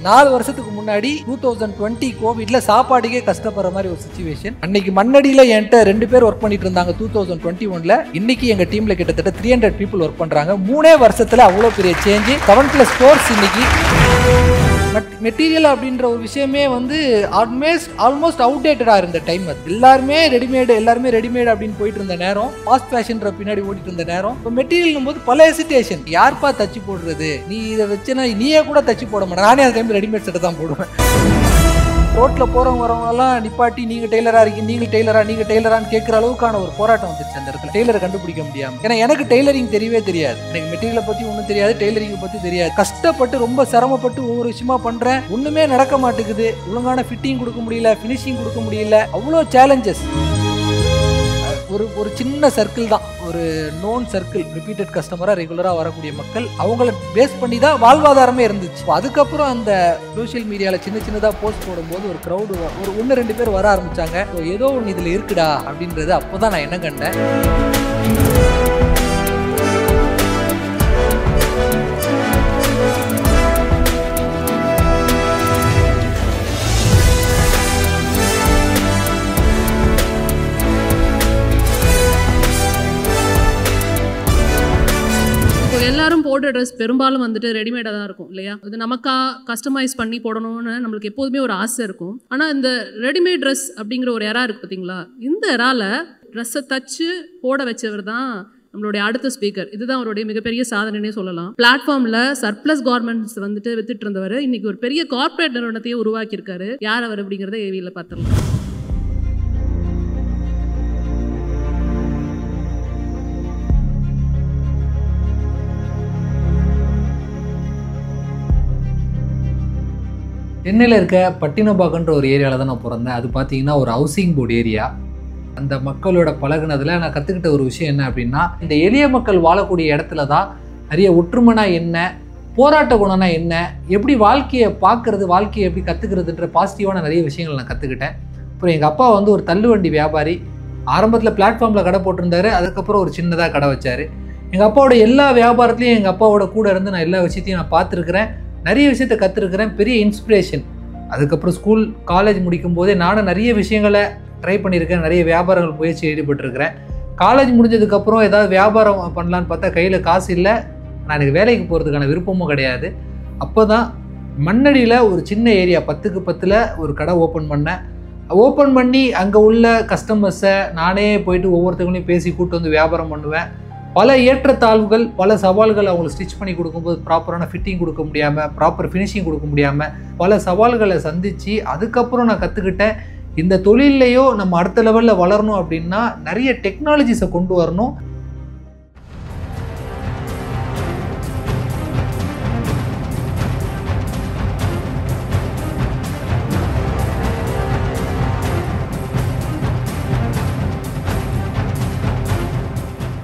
4 வருஷத்துக்கு முன்னாடி 2020 கோவிட்ல சாப்பாடுக்கே கஷ்டப்படுற மாதிரி ஒரு சிச்சுவேஷன். அன்னைக்கு மண்ணடியில என்கிட்ட 2 பேர் ஒர்க் பண்ணிட்டு இருந்தாங்க 2021ல. இன்னைக்கு எங்க டீம்ல கிட்டத்தட்ட 300 பீப்புள் ஒர்க் பண்றாங்க. 3 வருஷத்துல அவ்வளவு பெரிய சேஞ்ச். 7+ இன்னைக்கு மெட்டீரியல் அப்படின்ற ஒரு விஷயமே வந்து ஆல்மோஸ்ட் அவுடேட்டடா இருந்த டைம். அது எல்லாருமே ரெடிமேட் அப்படின்னு போயிட்டு இருந்த நேரம், ஃபாஸ்ட் ஃபேஷன்ற பின்னாடி ஓடிட்டு இருந்த நேரம். இப்போ மெட்டீரியல் போது பல ஹெசிடேஷன். யார்ப்பா தச்சு போடுறது, நீ இதை வச்சுனா நீயே கூட தச்சு போட மாட்டேன். நானே அந்த டைம் ரெடிமேட் செட்டை தான் போடுவேன். ரோட்ல போறவங்க வரவங்கலாம் நிப்பாட்டி நீங்க டெய்லரான்னு கேட்கிற அளவுக்கான ஒரு போராட்டம் வந்துருச்சு அந்த இடத்துல. டெய்லரை கண்டுபிடிக்க முடியாம. ஏன்னா எனக்கு டெய்லரிங் தெரியவே தெரியாது. எனக்கு மெட்டீரியலை பத்தி ஒன்றும் தெரியாது, டெய்லரிங் பத்தி தெரியாது. கஷ்டப்பட்டு ரொம்ப சிரமப்பட்டு ஒவ்வொரு விஷயமா பண்றேன். ஒண்ணுமே நடக்க மாட்டேங்குது. ஒழுங்கான ஃபிட்டிங் கொடுக்க முடியல, ஃபினிஷிங் கொடுக்க முடியல. அவ்வளோ சேலஞ்சஸ். ஒரு சின்ன சர்க்கிள் தான், ஒரு நோன் சர்க்கிள், ரிப்பீட்டட் கஸ்டமரா ரெகுலரா வரக்கூடிய மக்கள், அவங்கள பேஸ் பண்ணி தான் வாழ்வாதாரமே இருந்துச்சு. அதுக்கப்புறம் அந்த சோசியல் மீடியால சின்னதா போஸ்ட் போடும்போது ஒரு க்ரௌடு, ஒரு 1-2 பேர் வர ஆரம்பிச்சாங்க. ஏதோ ஒன்று இதுல இருக்குடா அப்படின்றது அப்போதான் நான் என்ன கண்டேன். எல்லாரும் போடுற ட்ரெஸ் பெரும்பாலும் வந்துட்டு ரெடிமேடாக தான் இருக்கும் இல்லையா? அது நமக்கா கஸ்டமைஸ் பண்ணி போடணும்னு நம்மளுக்கு எப்போதுமே ஒரு ஆசை இருக்கும். ஆனால் இந்த ரெடிமேட் ட்ரெஸ் அப்படிங்கிற ஒரு எரா இருக்குது பார்த்தீங்களா? இந்த எரால ட்ரெஸ்ஸை தச்சு போட வச்சவர் தான் நம்மளுடைய அடுத்த ஸ்பீக்கர். இதுதான் அவருடைய மிகப்பெரிய சாதனைனே சொல்லலாம். பிளாட்ஃபார்மில் சர்ப்ளஸ் கார்மெண்ட்ஸ் வந்துட்டு வித்துட்டு இருந்தவர் இன்னைக்கு ஒரு பெரிய கார்பரேட் நிறுவனத்தையே உருவாக்கியிருக்காரு. யார் அவர் அப்படிங்கிறத ஏவியில் பார்த்துடலாம். சென்னையில் இருக்க பட்டினப்பாக்கன்ற ஒரு ஏரியாவில் தான் நான் பிறந்தேன். அது பார்த்தீங்கன்னா ஒரு ஹவுசிங் போர்டு ஏரியா. அந்த மக்களோட பழகுனதில் நான் கற்றுக்கிட்ட ஒரு விஷயம் என்ன அப்படின்னா, இந்த எளிய மக்கள் வாழக்கூடிய இடத்துல தான் நிறைய ஒற்றுமைனா என்ன, போராட்ட குணம்னா என்ன, எப்படி வாழ்க்கையை பார்க்குறது, வாழ்க்கையை எப்படி கற்றுக்கிறதுன்ற பாசிட்டிவான நிறைய விஷயங்கள் நான் கற்றுக்கிட்டேன். அப்புறம் எங்கள் அப்பா வந்து ஒரு தள்ளுவண்டி வியாபாரி. ஆரம்பத்தில் பிளாட்ஃபார்மில் கடை போட்டிருந்தாரு. அதுக்கப்புறம் ஒரு சின்னதாக கடை வச்சார். எங்கள் அப்பாவோட எல்லா வியாபாரத்துலையும் எங்கள் அப்பாவோட கூட இருந்து நான் எல்லா விஷயத்தையும் நான் பார்த்துருக்குறேன். நிறைய விஷயத்தை கற்றுருக்கிறேன். பெரிய இன்ஸ்பிரேஷன். அதுக்கப்புறம் ஸ்கூல் காலேஜ் முடிக்கும் போதே நானும் நிறைய விஷயங்களை ட்ரை பண்ணியிருக்கேன். நிறைய வியாபாரங்கள் முயற்சி ஈடுபட்டிருக்கிறேன். காலேஜ் முடிஞ்சதுக்கப்புறம் ஏதாவது வியாபாரம் பண்ணலான்னு பார்த்தா கையில் காசு இல்லை. நான் எனக்கு வேலைக்கு போகிறதுக்கான விருப்பமும் கிடையாது. அப்போ தான் மண்ணடியில் ஒரு சின்ன ஏரியா 10க்கு 10ல் ஒரு கடை ஓப்பன் பண்ணேன். ஓப்பன் பண்ணி அங்கே உள்ள கஸ்டமர்ஸை நானே போயிட்டு ஒவ்வொருத்தவங்களையும் பேசி கூப்பிட்டு வந்து வியாபாரம் பண்ணுவேன். பல ஏற்றத்தாழ்வுகள், பல சவால்கள் அவங்களுக்கு ஸ்டிச் பண்ணி கொடுக்கும்போது ப்ராப்பரான ஃபிட்டிங் கொடுக்க முடியாமல், ப்ராப்பர் ஃபினிஷிங் கொடுக்க முடியாமல் பல சவால்களை சந்தித்து அதுக்கப்புறம் நான் கற்றுக்கிட்டேன். இந்த தொழிலையோ நம்ம அடுத்த லெவலில் வளரணும் அப்படின்னா நிறைய டெக்னாலஜிஸை கொண்டு வரணும்.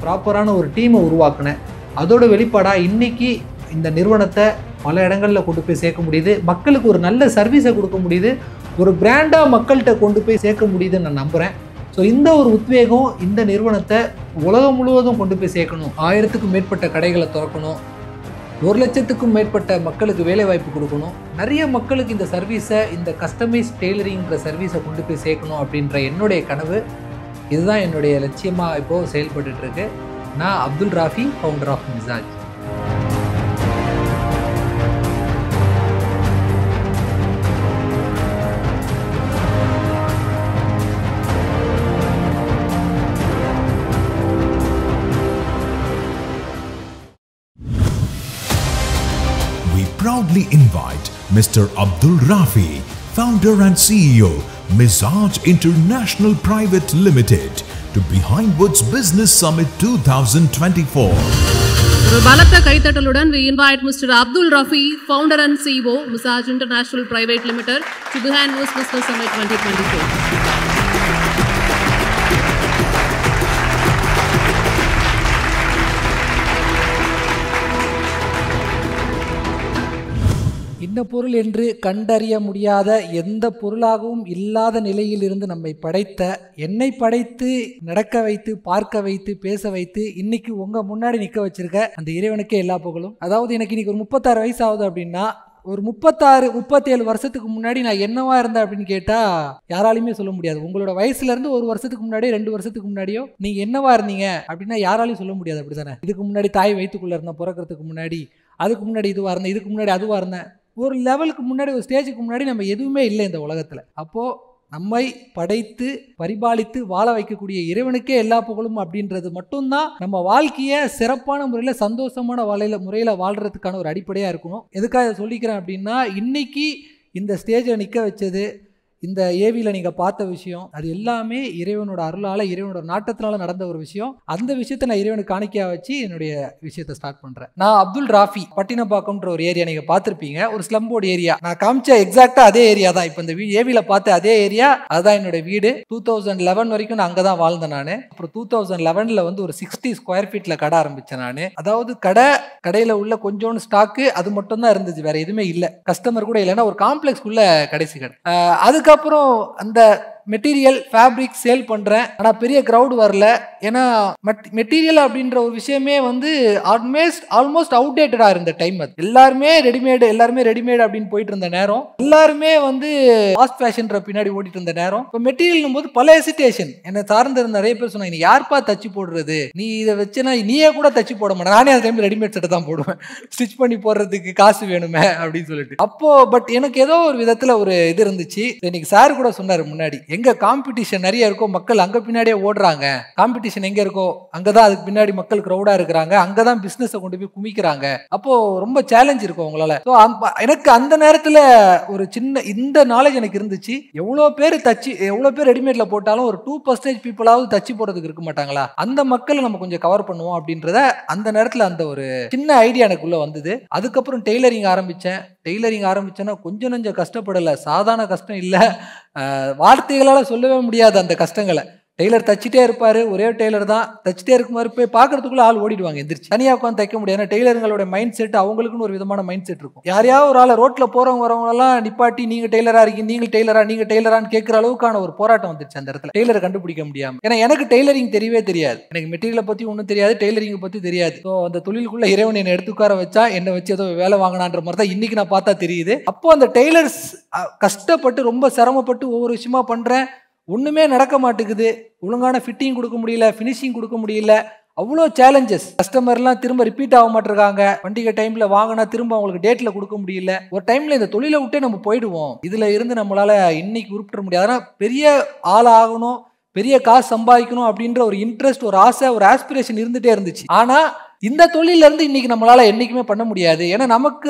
ப்ராப்பரான ஒரு டீமை உருவாக்குனேன். அதோட வெளிப்பாடாக இன்றைக்கி இந்த நிறுவனத்தை பல இடங்களில் கொண்டு போய் சேர்க்க முடியுது. மக்களுக்கு ஒரு நல்ல சர்வீஸை கொடுக்க முடியுது. ஒரு பிராண்டாக மக்கள்கிட்ட கொண்டு போய் சேர்க்க முடியுதுன்னு நான் நம்புகிறேன். ஸோ இந்த ஒரு உத்வேகம் இந்த நிறுவனத்தை உலகம் முழுவதும் கொண்டு போய் சேர்க்கணும். 1000க்கும் மேற்பட்ட கடைகளை திறக்கணும். 1 லட்சத்துக்கும் மேற்பட்ட மக்களுக்கு வேலை வாய்ப்பு கொடுக்கணும். நிறைய மக்களுக்கு இந்த சர்வீஸை, இந்த கஸ்டமைஸ் டெய்லரிங்கிற சர்வீஸை கொண்டு போய் சேர்க்கணும் அப்படின்ற என்னுடைய கனவு. இதுதான் என்னுடைய லட்சியமாக இப்போது செயல்பட்டுருக்கு. நான் Abdul Rafi, founder of Misaj. We proudly invite Mr. Abdul Rafi, founder and CEO, Mizaj International Private Limited, to Behind Woods Business Summit 2024. ஒரு பலத்த கைத்தட்டலுடன் we invite Mr. Abdul Rafi, founder and CEO, Mizaj International Private Limited, to Behind Woods Business Summit 2024. இன்ன பொருள் என்று கண்டறிய முடியாத எந்த பொருளாகவும் இல்லாத நிலையில் இருந்து நம்மை படைத்த, என்னை படைத்து நடக்க வைத்து, பார்க்க வைத்து, பேச வைத்து, இன்னைக்கு உங்க முன்னாடி நிற்க வச்சிருக்க அந்த இறைவனுக்கே எல்லா புகழும். அதாவது எனக்கு இன்னைக்கு ஒரு 36 வயசு ஆகுது அப்படின்னா ஒரு 36-37 வருஷத்துக்கு முன்னாடி நான் என்னவா இருந்தேன் அப்படின்னு கேட்டால் யாராலையுமே சொல்ல முடியாது. உங்களோட வயசுலேருந்து ஒரு வருஷத்துக்கு முன்னாடியோ 2 வருஷத்துக்கு முன்னாடியோ நீங்கள் என்னவா இருந்தீங்க அப்படின்னா யாராலையும் சொல்ல முடியாது. அப்படி தானே? இதுக்கு முன்னாடி தாய் வயிற்றுக்குள்ளே இருந்தேன், பிறக்கிறதுக்கு முன்னாடி, அதுக்கு முன்னாடி இதுவாக இருந்தேன், இதுக்கு முன்னாடி அதுவாக இருந்தேன். ஒரு லெவலுக்கு முன்னாடி, ஒரு ஸ்டேஜுக்கு முன்னாடி நம்ம எதுவுமே இல்லை இந்த உலகத்தில். அப்போது நம்மை படைத்து பரிபாலித்து வாழ வைக்கக்கூடிய இறைவனுக்கே எல்லா புகழும் அப்படின்றது மட்டும்தான் நம்ம வாழ்க்கையை சிறப்பான முறையில் சந்தோஷமான முறையில் வாழ்கிறதுக்கான ஒரு அடிப்படையாக இருக்கணும். எதுக்காக சொல்லிக்கிறேன் அப்படின்னா, இன்னைக்கு இந்த ஸ்டேஜில் நிற்க வச்சது, இந்த ஏவியில் நீங்கள் பார்த்த விஷயம், அது எல்லாமே இறைவனோட அருளால், இறைவனோட நாட்டத்தினால நடந்த ஒரு விஷயம். அந்த விஷயத்தை நான் இறைவனுக்கு காணிக்கையா வச்சு என்னுடைய விஷயத்தை ஸ்டார்ட் பண்ணுறேன். நான் அப்துல் ராஃபி, பட்டினப்பாக்கம்ன்ற ஒரு ஏரியா நீங்கள் பார்த்துருப்பீங்க, ஒரு ஸ்லம்போர்டு ஏரியா. நான் காமிச்ச எக்ஸாக்டாக அதே ஏரியா தான். இப்போ இந்த ஏவியில் பார்த்த அதே ஏரியா, அதுதான் என்னோட வீடு. 2011 வரைக்கும் நான் அங்கே தான் வாழ்ந்தேன் நான். அப்புறம் 2011 வந்து ஒரு 60 ஸ்கொயர் ஃபீட்டில் கடை ஆரம்பித்தேன் நான். அதாவது கடையில் உள்ள கொஞ்சோண்டு ஸ்டாக்கு அது மட்டும் தான் இருந்துச்சு, வேற எதுவுமே இல்லை. கஸ்டமர் கூட இல்லைன்னா ஒரு காம்ப்ளெக்ஸ்க்குள்ள கடைசி கடை. அதுக்கப்புறம் அந்த மெட்டீரியல் ஃபேப்ரிக் சேல் பண்ணுறேன். ஆனால் பெரிய க்ரௌட் வரல. ஏன்னா மெட்டீரியல் அப்படின்ற ஒரு விஷயமே வந்து ஆல்மோஸ்ட் அவுடேட்டடாக இருந்த டைம் அது. எல்லாருமே ரெடிமேடு அப்படின்னு போயிட்டு இருந்த நேரம், எல்லாருமே வந்து ஃபாஸ்ட் ஃபேஷன்ற பின்னாடி ஓடிட்டு இருந்த நேரம். இப்போ மெட்டீரியல் போது பல ஹெசிடேஷன். என்னை சார்ந்து இருந்த நிறைய பேர் சொன்னாங்க, நீ யார்ப்பா தச்சு போடுறது, நீ இதை வச்சுனா நீயே கூட தச்சு போட மாட்டேன். நானே அந்த டைம் ரெடிமேட் செட்டை தான் போடுவேன், ஸ்டிச் பண்ணி போடுறதுக்கு காசு வேணுமே அப்படின்னு சொல்லிட்டு. அப்போ பட் எனக்கு ஏதோ ஒரு விதத்தில் ஒரு இது இருந்துச்சு. இன்னைக்கு சார் கூட சொன்னார் முன்னாடி, எங்க காம்படிஷன் நிறைய இருக்கோ மக்கள் அங்க பின்னாடியே ஓடுறாங்க, காம்படிஷன் எங்க இருக்கோ அங்கதான் அதுக்கு பின்னாடி மக்கள் கிரௌடா இருக்கிறாங்க, அங்கதான் பிசினஸ் கொண்டு போய் குமிக்கிறாங்க. அப்போ ரொம்ப சேலஞ்ச் இருக்கும் உங்களால. எனக்கு அந்த நேரத்துல ஒரு சின்ன இந்த நாலேஜ் எனக்கு இருந்துச்சு. எவ்வளவு பேர் ரெடிமேட்ல போட்டாலும் ஒரு 2% பீப்புளாவது தச்சு போடுறதுக்கு இருக்க மாட்டாங்களா, அந்த மக்களை நம்ம கொஞ்சம் கவர் பண்ணுவோம் அப்படின்றத அந்த நேரத்துல அந்த ஒரு சின்ன ஐடியா எனக்குள்ள வந்தது. அதுக்கப்புறம் டெய்லரிங் ஆரம்பிச்சேன்னா கொஞ்சம் நஞ்சம் கஷ்டப்படல, சாதாரண கஷ்டம் இல்லை, வார்த்தைகளால் சொல்லவே முடியாது அந்த கஷ்டங்களை. டெய்லர் தச்சிட்டே இருப்பார், ஒரே டெய்லர் தான் தச்சிட்டே இருக்குமாறு போய் பார்க்கறதுக்குள்ள ஆள் ஓடிடுவாங்க எந்திரிச்சு. தனியாக உட்காந்து தைக்க முடியாது. டெய்லருங்களோட மைண்ட் செட் அவங்களுக்குன்னு ஒரு விதமான மைண்ட் செட் இருக்கும். யாரையாவது ஒரு ஆளை ரோட்டில் போகிறவங்க வரவங்களெல்லாம் நிப்பாட்டி நீங்கள் டெய்லராக இருக்கீங்க, நீங்கள் டெய்லரான்னு கேட்குற அளவுக்கான ஒரு போராட்டம் வந்துருச்சு அந்த இடத்துல, டெய்லரை கண்டுபிடிக்க முடியாமல். ஏன்னா எனக்கு டெய்லரிங் தெரியவே தெரியாது, எனக்கு மெட்டீரியலை பற்றி ஒன்றும் தெரியாது, டெய்லரிங்கை பற்றி தெரியாது. ஸோ அந்த தொழிலுக்குள்ள இறைவன் என்னை எடுத்துக்கார வச்சா என்னை வச்சு ஏதோ வேலை வாங்கினான்ற மாதிரி தான் இன்னைக்கு நான் பார்த்தா தெரியுது. அப்போ அந்த டெய்லர்ஸ் கஷ்டப்பட்டு ரொம்ப சிரமப்பட்டு ஒவ்வொரு விஷயமா பண்ணுறேன், ஒன்றுமே நடக்க மாட்டேங்குது. ஒழுங்கான ஃபிட்டிங் கொடுக்க முடியல, ஃபினிஷிங் கொடுக்க முடியல, அவ்வளோ சேலஞ்சஸ். கஸ்டமர்லாம் திரும்ப ரிப்பீட் ஆக மாட்டிருக்காங்க, பண்டிகை டைம்ல வாங்கினா திரும்ப அவங்களுக்கு டேட்ல கொடுக்க முடியல. ஒரு டைம்ல இந்த தொழிலை விட்டே நம்ம போயிடுவோம், இதுல இருந்து நம்மளால இன்னைக்கு உருப்பிட முடியாது. ஆனால் பெரிய ஆள் ஆகணும், பெரிய காசு சம்பாதிக்கணும் அப்படின்ற ஒரு இன்ட்ரெஸ்ட், ஒரு ஆசை, ஒரு ஆஸ்பிரேஷன் இருந்துட்டே இருந்துச்சு. ஆனா இந்த தொழில இருந்து இன்னைக்கு நம்மளால என்னைக்குமே பண்ண முடியாது. ஏன்னா நமக்கு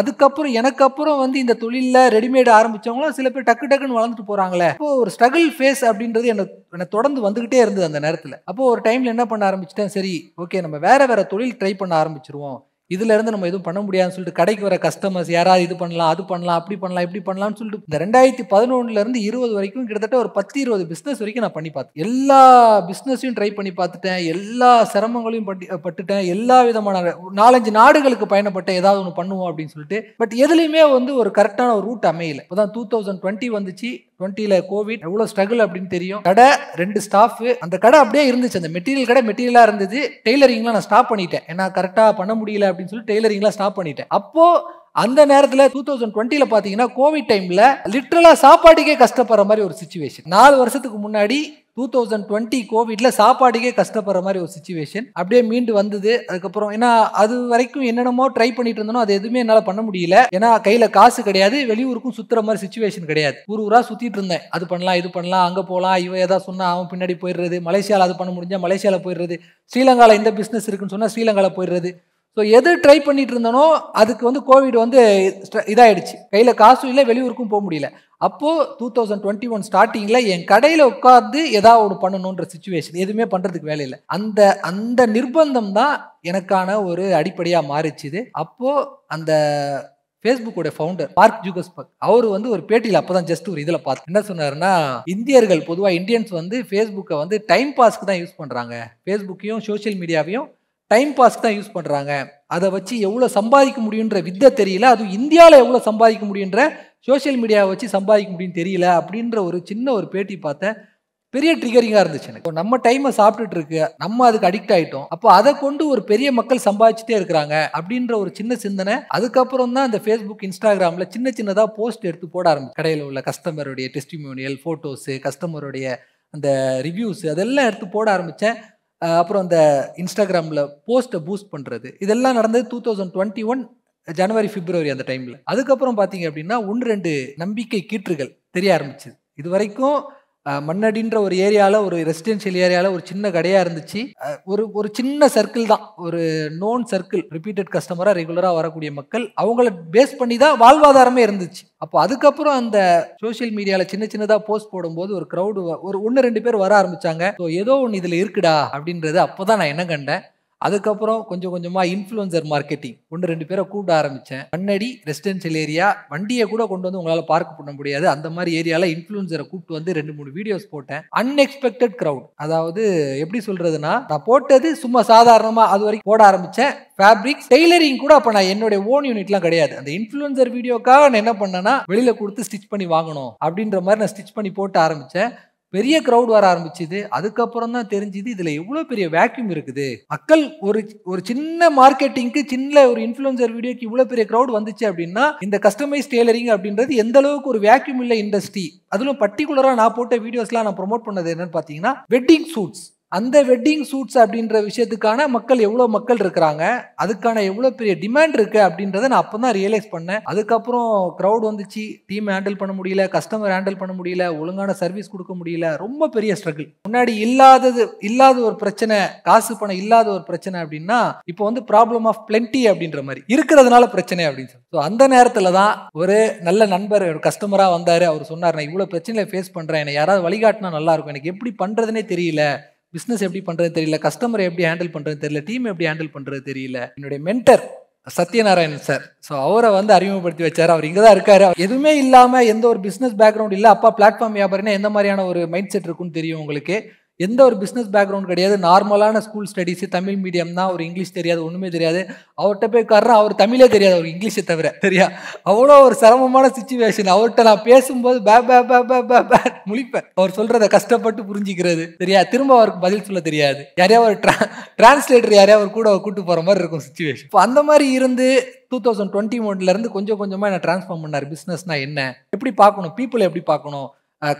அதுக்கப்புறம் எனக்கு அப்புறம் வந்து இந்த தொழில ரெடிமேட் ஆரம்பிச்சவங்களும் சில பேர் டக்குன்னு வளர்ந்துட்டு போறாங்களே. அப்போ ஒரு ஸ்ட்ரகிள் ஃபேஸ் அப்படின்றது எனக்கு தொடர்ந்து வந்துகிட்டே இருந்தது அந்த நேரத்துல. அப்போ ஒரு டைம்ல என்ன பண்ண ஆரம்பிச்சிட்டேன், சரி ஓகே நம்ம வேற தொழில் ட்ரை பண்ண ஆரம்பிச்சிருவோம், இதுல இருந்து நம்ம எதுவும் பண்ண முடியாதுன்னு சொல்லிட்டு கடைக்கு வர கஸ்டமர்ஸ் யாராவது இது பண்ணலாம், அது பண்ணலாம், அப்படி பண்ணலாம், இப்படி பண்ணலாம்னு சொல்லிட்டு இந்த 2011 இருந்து 20 வரைக்கும் கிட்டத்தட்ட ஒரு 10-20 பிசினஸ் வரைக்கும் நான் பண்ணி பார்த்தேன். எல்லா பிசினஸையும் ட்ரை பண்ணி பார்த்துட்டேன், எல்லா சிரமங்களையும் பட்டுட்டேன், எல்லா விதமான 4-5 நாடுகளுக்கு பயணப்பட்டேன், ஏதாவது ஒன்று பண்ணுவோம் அப்படின்னு சொல்லிட்டு. பட் எதுலையுமே வந்து ஒரு கரெக்டான ஒரு ரூட் அமையல. இப்போதான் 2020 வந்துச்சு. 20ல கோவிட், எவ்வளவு ஸ்ட்ரகிள் அப்படின்னு தெரியும். கடை 2 ஸ்டாஃப், அந்த கடை அப்படியே இருந்துச்சு, அந்த மெட்டீரியல் கடை மெட்டீரியலா இருந்தது. டெய்லரிங்லாம் நான் ஸ்டாப் பண்ணிட்டேன், ஏன்னா கரெக்டா பண்ண முடியல அப்படின்னு சொல்லி டெய்லரிங்லாம் ஸ்டாப் பண்ணிட்டேன். அப்போ அந்த நேரத்துல 2020ல பாத்தீங்கன்னா கோவிட் டைம்ல லிட்டரலா சாப்பாட்டுக்கே கஷ்டப்படுற மாதிரி ஒரு சிச்சுவேஷன். 4 வருஷத்துக்கு முன்னாடி 2020 கோவிட்ல சாப்பாட்டுக்கே கஷ்டப்படுற மாதிரி ஒரு சிச்சுவேஷன் அப்படியே மீண்டு வந்தது. அதுக்கப்புறம் ஏன்னா அது வரைக்கும் என்னென்னமோ ட்ரை பண்ணிட்டு இருந்தனோ அது எதுவுமே என்னால் பண்ண முடியல. ஏன்னா கையில காசு கிடையாது, வெளியூருக்கும் சுத்துற மாதிரி சிச்சுவேஷன் கிடையாது. ஊரா சுத்திட்டு இருந்தேன், அது பண்ணலாம், இது பண்ணலாம், அங்க போகலாம், இவன் ஏதாவது சொன்னா அவன் பின்னாடி போயிடுறது, மலேசியாவில் அது பண்ண முடிஞ்சா மலேசியாவில் போயிடுறது, ஸ்ரீலங்காவில் இந்த பிஸ்னஸ் இருக்குன்னு சொன்னா ஸ்ரீலங்காவில் போயிடுறது. ஸோ எது ட்ரை பண்ணிட்டு இருந்தனோ அதுக்கு வந்து கோவிட் வந்து இதாயிடுச்சு, கையில் காசும் இல்லை, வெளியூருக்கும் போக முடியல. அப்போது 2021 ஸ்டார்டிங்கில் என் கடையில் உட்காந்து ஏதாவது ஒன்று பண்ணணுன்ற சிச்சுவேஷன், எதுவுமே பண்ணுறதுக்கு வேலை இல்லை. அந்த நிர்பந்தம் தான் எனக்கான ஒரு அடிப்படையாக மாறிச்சுது. அப்போது அந்த ஃபேஸ்புக்கோட ஃபவுண்டர் மார்க் ஜூகர்பர்க் அவர் வந்து ஒரு பேட்டியில் அப்போதான் ஜஸ்ட் ஒரு இதில் பார்த்து என்ன சொன்னார்னா, இந்தியர்கள் பொதுவாக இந்தியன்ஸ் வந்து ஃபேஸ்புக்கை வந்து டைம் பாஸ்க்கு தான் யூஸ் பண்ணுறாங்க, ஃபேஸ்புக்கையும் சோஷியல் மீடியாவையும் டைம் பாஸ்க்கு தான் யூஸ் பண்ணுறாங்க, அதை வச்சு எவ்வளோ சம்பாதிக்க முடியுன்ற வித்தை தெரியல, அதுவும் இந்தியாவில் எவ்வளோ சம்பாதிக்க முடியுன்ற சோஷியல் மீடியாவை வச்சு சம்பாதிக்க முடியும்னு தெரியல அப்படின்ற ஒரு சின்ன ஒரு பேட்டி பார்த்தேன். பெரிய ட்ரிகரிங்காக இருந்துச்சு எனக்கு. நம்ம டைமை சாப்பிட்டுட்டு இருக்கு, நம்ம அதுக்கு அடிக்ட் ஆகிட்டோம். அப்போ அதை கொண்டு ஒரு பெரிய மக்கள் சம்பாதிச்சுட்டே இருக்கிறாங்க அப்படின்ற ஒரு சின்ன சிந்தனை. அதுக்கப்புறம் தான் இந்த ஃபேஸ்புக், இன்ஸ்டாகிராமில் சின்ன சின்னதாக போஸ்ட் எடுத்து போட ஆரம்பிச்சு. கடையில் உள்ள கஸ்டமருடைய டெஸ்டிமோனியல், ஃபோட்டோஸு, கஸ்டமருடைய அந்த ரிவ்யூஸ் அதெல்லாம் எடுத்து போட ஆரம்பித்தேன். அப்புறம் அந்த இன்ஸ்டாகிராமில் போஸ்ட்டை பூஸ்ட் பண்ணுறது, இதெல்லாம் நடந்தது 2021 ஜனவரி, பிப்ரவரி அந்த டைமில். அதுக்கப்புறம் பார்த்தீங்க அப்படின்னா 1-2 நம்பிக்கை கீற்றுகள் தெரிய ஆரம்பிச்சுது. இது வரைக்கும் மண்ணடின்ற ஒரு ஏரியாவில், ஒரு ரெசிடென்ஷியல் ஏரியாவில் ஒரு சின்ன கடையாக இருந்துச்சு. ஒரு சின்ன சர்க்கிள் தான், ஒரு நோன் சர்க்கிள், ரிப்பீட்டட் கஸ்டமராக ரெகுலராக வரக்கூடிய மக்கள், அவங்கள பேஸ் பண்ணி தான் வாழ்வாதாரமே இருந்துச்சு. அப்போ அதுக்கப்புறம் அந்த சோஷியல் மீடியாவில் சின்ன சின்னதாக போஸ்ட் போடும்போது ஒரு க்ரௌடு, ஒரு 1-2 பேர் வர ஆரம்பித்தாங்க. ஸோ ஏதோ ஒன்று இதில் இருக்குடா அப்படின்றது அப்போ தான் நான் என்ன கண்டேன். அதுக்கப்புறம் கொஞ்சம் கொஞ்சமாக இன்ஃப்ளூயன்சர் மார்க்கெட்டிங் 1-2 பேரை கூப்பிட ஆரம்பித்தேன். மண்ணடி ரெசிடென்ஷியல் ஏரியா, வண்டியை கூட கொண்டு வந்து உங்களால் பார்க்க பண்ண முடியாது, அந்த மாதிரி ஏரியாவில் இன்ஃப்ளூயன்சரை கூப்பிட்டு வந்து 2-3 வீடியோஸ் போட்டேன். Unexpected crowd. அதாவது எப்படி சொல்கிறதுனா, நான் போட்டது சும்மா சாதாரணமாக அது வரைக்கும் போட ஆரம்பித்தேன். ஃபேப்ரிக்ஸ், டெய்லரிங் கூட அப்போ நான் என்னுடைய ஓன் யூனிட்லாம் கிடையாது. அந்த இன்ஃப்ளூயன்சர் வீடியோக்காக நான் என்ன பண்ணேன்னா, வெளியில் கொடுத்து ஸ்டிச் பண்ணி வாங்கணும் அப்படின்ற மாதிரி நான் ஸ்டிச் பண்ணி போட்டு ஆரம்பித்தேன். பெரிய க்ரௌட் வர ஆரம்பிச்சுது. அதுக்கப்புறம் தான் தெரிஞ்சுது இதில் எவ்வளோ பெரிய வேக்யூம் இருக்குது. மக்கள் ஒரு சின்ன மார்க்கெட்டிங்க்கு, சின்ன ஒரு இன்ஃப்ளூயன்சர் வீடியோக்கு இவ்வளோ பெரிய க்ரௌட் வந்துச்சு அப்படின்னா, இந்த கஸ்டமைஸ் டெய்லரிங் அப்படின்றது எந்த அளவுக்கு ஒரு வேக்யூம் இல்லை இண்டஸ்ட்ரி. அதிலும் பர்டிகுலராக நான் போட்ட வீடியோஸ்லாம் நான் ப்ரொமோட் பண்ணது என்னன்னு பார்த்தீங்கன்னா, வெட்டிங் சூட்ஸ். அந்த வெட்டிங் சூட்ஸ் அப்படின்ற விஷயத்துக்கான மக்கள் எவ்வளோ மக்கள் இருக்கிறாங்க, அதுக்கான எவ்வளோ பெரிய டிமாண்ட் இருக்குது அப்படின்றத நான் அப்போ தான் ரியலைஸ் பண்ணேன். அதுக்கப்புறம் க்ரௌட் வந்துச்சு, டீம் ஹேண்டில் பண்ண முடியல, கஸ்டமர் ஹேண்டில் பண்ண முடியல, ஒழுங்கான சர்வீஸ் கொடுக்க முடியல. ரொம்ப பெரிய ஸ்ட்ரகிள். முன்னாடி இல்லாத ஒரு பிரச்சனை, காசு பணம் இல்லாத ஒரு பிரச்சனை அப்படின்னா, இப்போ வந்து ப்ராப்ளம் ஆஃப் பிளென்டி அப்படின்ற மாதிரி இருக்கிறதுனால பிரச்சனை அப்படின்னு சொல்லி. ஸோ அந்த நேரத்தில் தான் ஒரு நல்ல நண்பர், ஒரு கஸ்டமராக வந்தார். அவர் சொன்னார், நான் இவ்வளோ பிரச்சனையை ஃபேஸ் பண்ணுறேன், என்னை யாராவது வழிகாட்டினா நல்லாயிருக்கும், எனக்கு எப்படி பண்ணுறதுனே தெரியல, பிஸ்னஸ் எப்படி பண்ணுறது தெரியல, கஸ்டமரை எப்படி ஹேண்டில் பண்ணுறது தெரியல, டீம் எப்படி ஹேண்டில் பண்ணுறது தெரியல. என்னுடைய மென்டர் சத்யநாராயணன் சார், ஸோ அவரை வந்து அறிமுகப்படுத்தி வச்சார். அவர் இங்கே தான் இருக்காரு. எதுவுமே இல்லாமல், எந்த ஒரு பிஸ்னஸ் பேக்ரவுண்ட் இல்லை, அப்பா பிளாட்ஃபார்ம் வியாபாரினா எந்த மாதிரியான ஒரு மைண்ட் செட் இருக்குன்னு தெரியும் உங்களுக்கு. எந்த ஒரு பிஸ்னஸ் பேக்ரவுண்ட் கிடையாது, நார்மலான ஸ்கூல் ஸ்டடீஸு, தமிழ் மீடியம் தான், ஒரு இங்கிலீஷ் தெரியாது, ஒன்றுமே தெரியாது. அவர்கிட்ட போய் காரணம், அவர் தமிழே தெரியாது, அவர் இங்கிலீஷை தவிர தெரியா. அவ்வளோ ஒரு சிரமமான சுச்சுவேஷன். அவர்கிட்ட நான் பேசும்போது முழிப்பேன். அவர் சொல்கிறத கஷ்டப்பட்டு புரிஞ்சிக்கிறது தெரியா, திரும்ப அவருக்கு பதில் சொல்ல தெரியாது. யாரையாவது ஒரு டிரான்ஸ்லேட்டர் யாரையாவது கூட கூட்டு போகிற மாதிரி இருக்கும் சுச்சுவேஷன். இப்போ அந்த மாதிரி இருந்து 2021 கொஞ்சம் கொஞ்சமாக என்ன டிரான்ஸ்ஃபார்ம் பண்ணார். பிஸ்னஸ்னால் என்ன, எப்படி பார்க்கணும், பீப்புளை எப்படி பார்க்கணும்,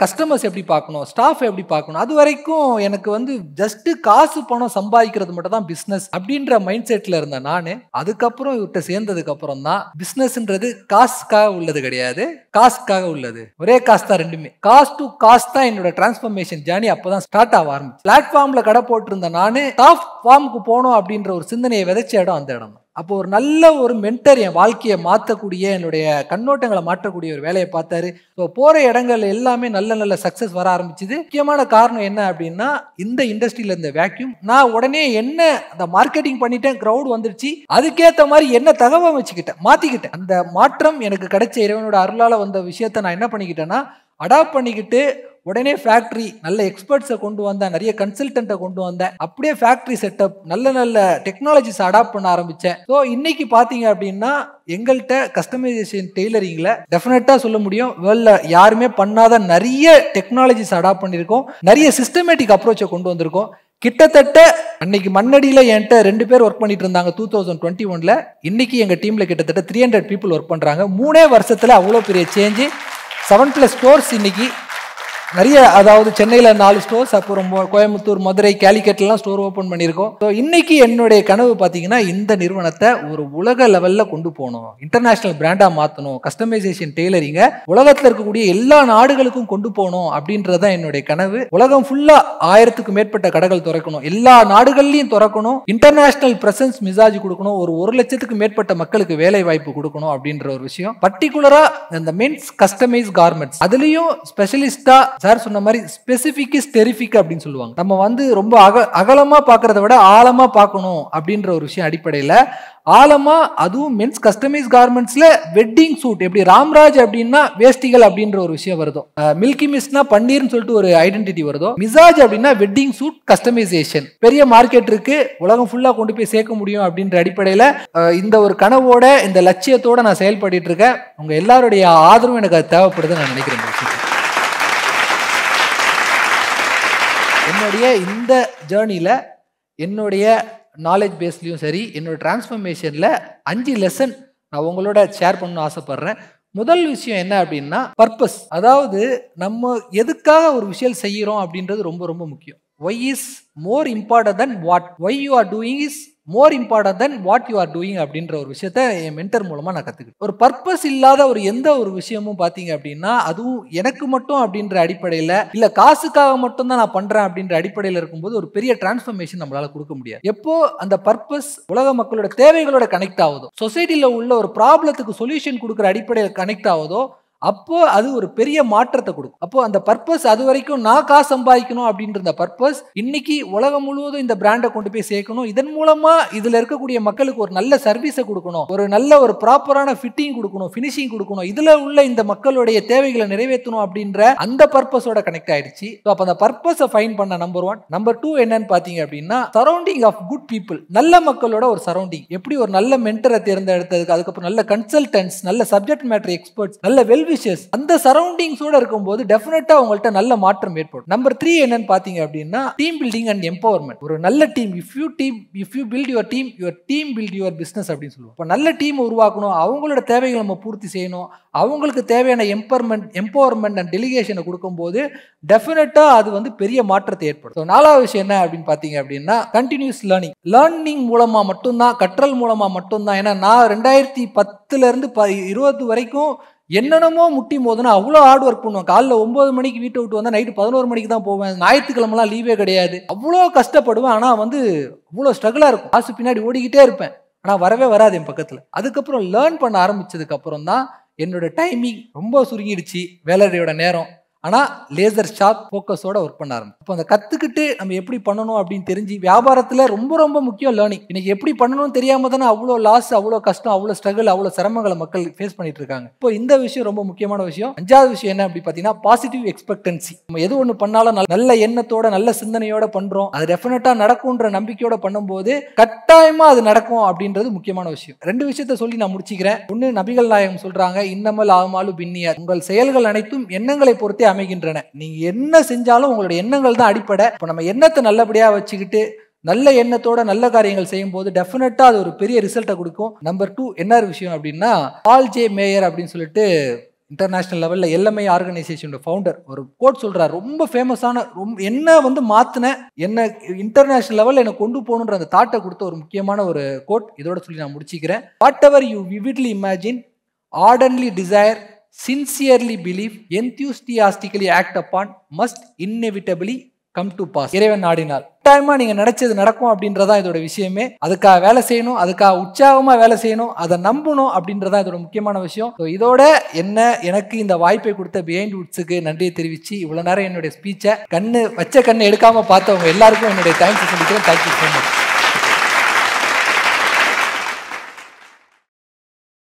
கஸ்டமர்ஸ் எப்படி பார்க்கணும், ஸ்டாஃப் எப்படி பார்க்கணும். அது வரைக்கும் எனக்கு வந்து ஜஸ்ட்டு காசு பணம் சம்பாதிக்கிறது மட்டும் தான் பிஸ்னஸ் அப்படின்ற மைண்ட் செட்டில் இருந்தேன் நான். அதுக்கப்புறம் இவர்கிட்ட சேர்ந்ததுக்கு அப்புறம் தான் பிஸ்னஸ்ன்றது காசுக்காக உள்ளது கிடையாது, காசுக்காக உள்ளது. ஒரே காசு தான், ரெண்டுமே காசு டு காசு தான். என்னோட டிரான்ஸ்ஃபர்மேஷன் ஜேர்னி அப்போ தான் ஸ்டார்ட் ஆக ஆரம்பிச்சு. பிளாட்ஃபார்மில் கடை போட்டிருந்தேன் நான், டாப் ஃபார்முக்கு போகணும் அப்படின்ற ஒரு சிந்தனையை விதைச்ச இடம் அந்த இடம் தான். அப்போ ஒரு நல்ல ஒரு மென்டர் என் வாழ்க்கையை மாற்றக்கூடிய, என்னுடைய கண்ணோட்டங்களை மாற்றக்கூடிய ஒரு வேலையை பார்த்தாரு. ஸோ போகிற இடங்கள் எல்லாமே நல்ல நல்ல சக்ஸஸ் வர ஆரம்பிச்சுது. முக்கியமான காரணம் என்ன அப்படின்னா, இந்த இண்டஸ்ட்ரியில் இருந்த வேக்யூம். நான் உடனே என்ன அந்த மார்க்கெட்டிங் பண்ணிட்டேன், க்ரௌட் வந்துடுச்சு, அதுக்கேற்ற மாதிரி என்ன தகவல் வச்சுக்கிட்டேன், மாற்றிக்கிட்டேன். அந்த மாற்றம் எனக்கு கிடைச்ச இறைவனோட அருளால் வந்த விஷயத்தை நான் என்ன பண்ணிக்கிட்டேன்னா, அடாப்ட் பண்ணிக்கிட்டு உடனே ஃபேக்ட்ரி, நல்ல எக்ஸ்பர்ட்ஸை கொண்டு வந்தேன், நிறைய கன்சல்டண்ட்டை கொண்டு வந்தேன். அப்படியே ஃபேக்ட்ரி செட்டப், நல்ல நல்ல டெக்னாலஜிஸ் அடாப்ட் பண்ண ஆரம்பித்தேன். ஸோ இன்னைக்கு பார்த்தீங்க அப்படின்னா, எங்கள்கிட்ட கஸ்டமைசேஷன் டெய்லரிங்கில் டெஃபினட்டாக சொல்ல முடியும், வேர்ல்டில் யாருமே பண்ணாத நிறைய டெக்னாலஜிஸ் அடாப்ட் பண்ணியிருக்கோம், நிறைய சிஸ்டமேட்டிக் அப்ரோச்சை கொண்டு வந்திருக்கோம். கிட்டத்தட்ட அன்னைக்கு மண்ணடியில் என்கிட்ட 2 பேர் ஒர்க் பண்ணிட்டு இருந்தாங்க 2021. இன்னைக்கு எங்கள் டீமில் கிட்டத்தட்ட 300 பீப்புள் ஒர்க் பண்ணுறாங்க. 3 வருஷத்தில் அவ்வளோ பெரிய சேஞ்சு. 7+ ஸ்டோர்ஸ் இன்னைக்கு நிறைய, அதாவது சென்னையில் 4 ஸ்டோர்ஸ், அப்புறம் கோயம்புத்தூர், மதுரை, கேலிக்கட்லாம் ஸ்டோர் ஓப்பன் பண்ணியிருக்கோம். ஸோ இன்னைக்கு என்னுடைய கனவு பார்த்தீங்கன்னா, இந்த நிறுவனத்தை ஒரு உலக லெவலில் கொண்டு போகணும், இன்டர்நேஷனல் பிராண்டாக மாற்றணும், கஸ்டமைசேஷன் டெய்லரிங்கை உலகத்தில் இருக்கக்கூடிய எல்லா நாடுகளுக்கும் கொண்டு போகணும் அப்படின்றது தான் என்னுடைய கனவு. உலகம் ஃபுல்லாக 1000க்கும் மேற்பட்ட கடைகள் திறக்கணும், எல்லா நாடுகள்லையும் திறக்கணும், இன்டர்நேஷனல் பிரசன்ஸ் மிசாஜ் கொடுக்கணும், ஒரு 1 லட்சத்துக்கு மேற்பட்ட மக்களுக்கு வேலை வாய்ப்பு கொடுக்கணும் அப்படின்ற ஒரு விஷயம். பர்டிகுலராக இந்த மென்ஸ் கஸ்டமைஸ் கார்மெண்ட்ஸ், அதுலேயும் ஸ்பெஷலிஸ்டா சார் சொன்ன மாதிரி ஸ்பெசிஃபிக் இஸ் டெரிஃபிக் அப்படின்னு சொல்லுவாங்க. நம்ம வந்து ரொம்ப அகலமா பார்க்கறத விட ஆழமா பார்க்கணும் அப்படின்ற ஒரு விஷயம் அடிப்படையில் ஆழமா, அதுவும் மென்ஸ் கஸ்டமைஸ் கார்மெண்ட்ஸ்ல வெட்டிங் சூட், எப்படி ராம்ராஜ் அப்படின்னா வேஷ்டிகள் அப்படின்ற ஒரு விஷயம் வருதோ, மில்கி மிஸ்னா பன்னீர்னு சொல்லிட்டு ஒரு ஐடென்டிட்டி வருதோ, மிசாஜ் அப்படின்னா வெட்டிங் சூட் கஸ்டமைசேஷன். பெரிய மார்க்கெட் இருக்கு, உலகம் ஃபுல்லா கொண்டு போய் சேர்க்க முடியும் அப்படின்ற அடிப்படையில் இந்த ஒரு கனவோட, இந்த லட்சியத்தோட நான் செயல்பட்டு இருக்கேன். உங்க எல்லாருடைய ஆதரவும் எனக்கு அது தேவைப்படுதுன்னு நான் நினைக்கிறேன். என்னுடைய இந்த ஜேர்னியில் என்னுடைய நாலேஜ் பேஸ்லையும் சரி, என்னோட டிரான்ஸ்ஃபர்மேஷனில் 5 லெசன் நான் உங்களோட ஷேர் பண்ணணும்னு ஆசைப்படுறேன். முதல் விஷயம் என்ன அப்படின்னா பர்பஸ். அதாவது நம்ம எதுக்காக ஒரு விஷயம் செய்கிறோம் அப்படின்றது ரொம்ப ரொம்ப முக்கியம். Why is more important than what? Why you are doing is more important than what you are doing அப்படின்ற ஒரு விஷயத்த என் மென்டர் மூலமாக நான் கற்றுக்கிட்டேன். ஒரு பர்பஸ் இல்லாத எந்த ஒரு விஷயமும் பார்த்தீங்க அப்படின்னா அதுவும் எனக்கு மட்டும் அப்படின்ற அடிப்படையில் இல்லை காசுக்காக மட்டும் தான் நான் பண்ணுறேன் அப்படின்ற அடிப்படையில் இருக்கும்போது ஒரு பெரிய டிரான்ஸ்ஃபர்மேஷன் நம்மளால் கொடுக்க முடியாது. எப்போ அந்த பர்பஸ் உலக மக்களோட தேவைகளோட கனெக்ட் ஆகுதோ, சொசைட்டியில் உள்ள ஒரு ப்ராப்ளத்துக்கு சொல்யூஷன் கொடுக்குற அடிப்படையில் கனெக்ட் ஆகுதோ, அப்போ அது ஒரு பெரிய மாற்றத்தை கொடுக்கும். அப்போ அந்த பர்பஸ் அது வரைக்கும் நான் காசு சம்பாதிக்கணும் அப்படின்ற அந்த பர்பஸ் இன்னைக்கு உலகம் முழுவதும் இந்த பிராண்டை கொண்டு போய் சேர்க்கணும், இதன் மூலமா இதுல இருக்கக்கூடிய மக்களுக்கு ஒரு நல்ல சர்வீஸை கொடுக்கணும், ஒரு நல்ல ஒரு ப்ராப்பரான ஃபிட்டிங் கொடுக்கணும், ஃபினிஷிங் கொடுக்கணும், இதுல உள்ள இந்த மக்களுடைய தேவைகளை நிறைவேற்றணும் அப்படின்ற அந்த பர்பஸோட கனெக்ட் ஆயிடுச்சு. அப்போ அந்த பர்பஸை ஃபைன் பண்ண நம்பர் 1. நம்பர் 2 என்னன்னு பாத்தீங்க அப்படின்னா சரௌண்டிங் ஆஃப் குட் பீப்புள். நல்ல மக்களோட ஒரு சரௌண்டிங். எப்படி ஒரு நல்ல மென்டரை தேர்ந்தெடுத்ததுக்கு, அதுக்கப்புறம் நல்ல கன்சல்டன்ட்ஸ், நல்ல சப்ஜெக்ட் மேட்டர் எக்ஸ்பர்ட்ஸ், நல்ல வெல் விஷஸ், அந்த சரௌண்டிங்ஸோட இருக்கும்போது டெஃபினட்டா உங்கள்ட்ட நல்ல மாற்றம் ஏற்படும். நம்பர் 3 என்னன்னு பாத்தீங்க அப்படின்னா டீம் பில்டிங் அண்ட் எம்பவர்மெண்ட். ஒரு நல்ல team, if you build your team build your business அப்படின்னு சொல்லுவோம். இப்போ நல்ல டீம் உருவாக்கணும், அவங்களோட தேவைகளை நம்ம பூர்த்தி செய்யணும், அவங்களுக்கு தேவையான எம்பவர்மெண்ட் அண்ட் டெலிகேஷனை கொடுக்கும்போது டெஃபினட்டா அது பெரிய மாற்றத்தை ஏற்படும். 4வது விஷயம் என்ன அப்படின்னு பாத்தீங்க அப்படின்னா கண்டினியூஸ் லேர்னிங் மூலமா மட்டும்தான், கற்றல் மூலமா மட்டும்தான். ஏன்னா நான் 2010 இருந்து 20 வரைக்கும் என்னென்னமோ முட்டி மோதுனா அவ்வளோ ஹார்ட் ஒர்க் பண்ணுவேன். காலைல 9 மணிக்கு வீட்டை விட்டு வந்தால் நைட்டு 11 மணிக்கு தான் போவேன். ஞாயிற்றுக்கிழமெல்லாம் லீவே கிடையாது. அவ்வளோ கஷ்டப்படுவேன். ஆனால் அவ்வளோ ஸ்ட்ரகிளாக இருக்கும். காசு பின்னாடி ஓடிக்கிட்டே இருப்பேன், ஆனால் வரவே வராது என் பக்கத்தில். அதுக்கப்புறம் லேர்ன் பண்ண ஆரம்பிச்சதுக்கு அப்புறம் தான் என்னோட டைமிங் ரொம்ப சுருங்கிடுச்சு, வேலையோட நேரம். ஆனால் லேசர் ஷார்ப் ஃபோக்கஸோட ஒர்க் பண்ண ஆரம்பிச்சு. இப்போ அந்த கற்றுக்கிட்டு நம்ம எப்படி பண்ணணும் அப்படின்னு தெரிஞ்சு, வியாபாரத்தில் ரொம்ப ரொம்ப முக்கியம் லேர்னிங். இன்னைக்கு எப்படி பண்ணணும்னு தெரியாம தானே அவ்வளோ லாஸ், அவ்வளோ கஷ்டம், அவ்வளோ ஸ்ட்ரகிள், அவ்வளோ சிரமங்களை மக்கள் ஃபேஸ் பண்ணிட்டு இருக்காங்க. இப்போ இந்த விஷயம் ரொம்ப முக்கியமான விஷயம். 5வது விஷயம் என்ன அப்படி பார்த்தீங்கன்னா பாசிட்டிவ் எக்ஸ்பெக்டன்சி. நம்ம எது ஒன்று பண்ணாலும் நல்ல எண்ணத்தோட, நல்ல சிந்தனையோட பண்றோம், அது டெஃபினட்டா நடக்கும்ன்ற நம்பிக்கையோட பண்ணும்போது கட்டாயமா அது நடக்கும் அப்படின்றது முக்கியமான விஷயம். 2 விஷயத்த சொல்லி நான் முடிச்சுக்கிறேன். ஒன்று, நபிகள் நாயகம் சொல்றாங்க, இன்னமல் ஆமாலு பின்னியாத், உங்கள் செயல்கள் அனைத்தும் எண்ணங்களை பொறுத்தே அமைகின்றன. நீங்க என்ன செஞ்சாலும் உங்களுடைய எண்ணங்கள் தான் அடிப்படை. இப்போ நம்ம எண்ணத்தை நல்லபடியா வச்சுக்கிட்டு நல்ல எண்ணத்தோட நல்ல காரியங்கள் செய்யும் போது டெஃபினட்டா அது ஒரு பெரிய ரிசல்ட்டை கொடுக்கும். நம்பர் 2 என்ன விஷயம் அப்படின்னா பால் ஜே மேயர் அப்படின்னு சொல்லிட்டு இன்டர்நேஷனல் லெவலில் எல்எம்ஐ ஆர்கனைசேஷனோட ஃபவுண்டர் ஒரு கோட் சொல்றாரு, ரொம்ப ஃபேமஸான, என்ன மாத்தின, என்ன இன்டர்நேஷனல் லெவலில் என்ன கொண்டு போகணுன்ற அந்த தாட்டை கொடுத்த ஒரு முக்கியமான ஒரு கோட். இதோட சொல்லி நான் முடிச்சுக்கிறேன். What ever you விவிட்லி imagine, ardently desire, sincerely believe, enthusiastically act upon, must inevitably come to pass. இறைவன் நாடினால் டைமா நீங்க நினைச்சது நடக்கும் அப்படின்றதா இதோட விஷயமே. அதுக்காக வேலை செய்யணும், அதுக்காக உற்சாகமா வேலை செய்யணும், அதை நம்பணும் அப்படின்றதா இதோட முக்கியமான விஷயம். இதோட எனக்கு இந்த வாய்ப்பை கொடுத்த பிஹைண்ட் வுட்ஸுக்கு நன்றியை தெரிவிச்சு இவ்வளவு நேரம் என்னுடைய ஸ்பீச்சை வச்ச கண்ணு எடுக்காம பார்த்தவங்க எல்லாருக்கும் என்னுடைய தேங்க்ஸ் சொல்லிக்கிறேன். Thank you so much.